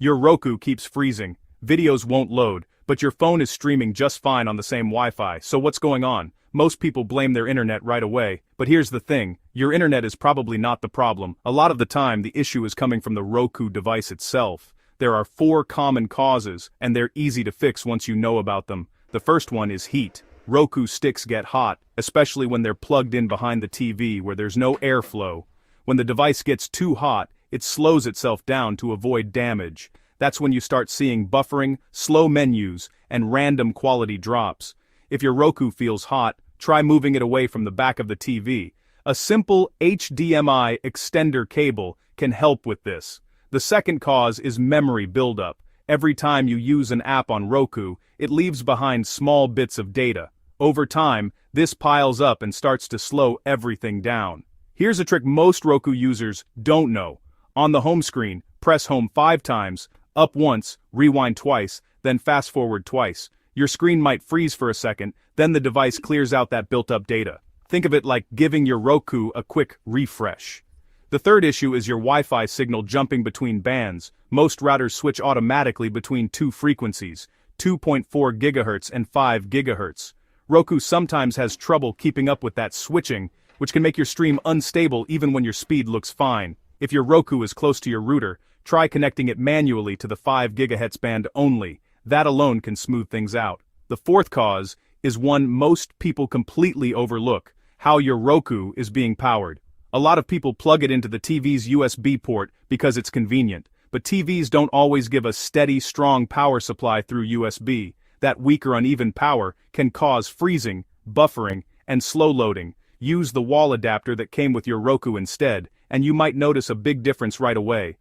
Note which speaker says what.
Speaker 1: Your Roku keeps freezing, videos won't load, but your phone is streaming just fine on the same Wi-Fi, so what's going on? Most people blame their internet right away, but here's the thing, your internet is probably not the problem. A lot of the time the issue is coming from the Roku device itself. There are 4 common causes, and they're easy to fix once you know about them. The first one is heat. Roku sticks get hot, especially when they're plugged in behind the TV where there's no airflow. When the device gets too hot, it slows itself down to avoid damage. That's when you start seeing buffering, slow menus, and random quality drops. If your Roku feels hot, try moving it away from the back of the TV. A simple HDMI extender cable can help with this. The second cause is memory buildup. Every time you use an app on Roku, it leaves behind small bits of data. Over time, this piles up and starts to slow everything down. Here's a trick most Roku users don't know. On the home screen, press home 5 times, up once, rewind twice, then fast forward twice. Your screen might freeze for a second, then the device clears out that built-up data. Think of it like giving your Roku a quick refresh. The third issue is your Wi-Fi signal jumping between bands. Most routers switch automatically between 2 frequencies, 2.4 GHz and 5 GHz. Roku sometimes has trouble keeping up with that switching, which can make your stream unstable even when your speed looks fine. If your Roku is close to your router, try connecting it manually to the 5 GHz band only. That alone can smooth things out. The fourth cause is one most people completely overlook: how your Roku is being powered. A lot of people plug it into the TV's USB port because it's convenient, but TVs don't always give a steady, strong power supply through USB. That weak or uneven power can cause freezing, buffering, and slow loading. Use the wall adapter that came with your Roku instead, and you might notice a big difference right away.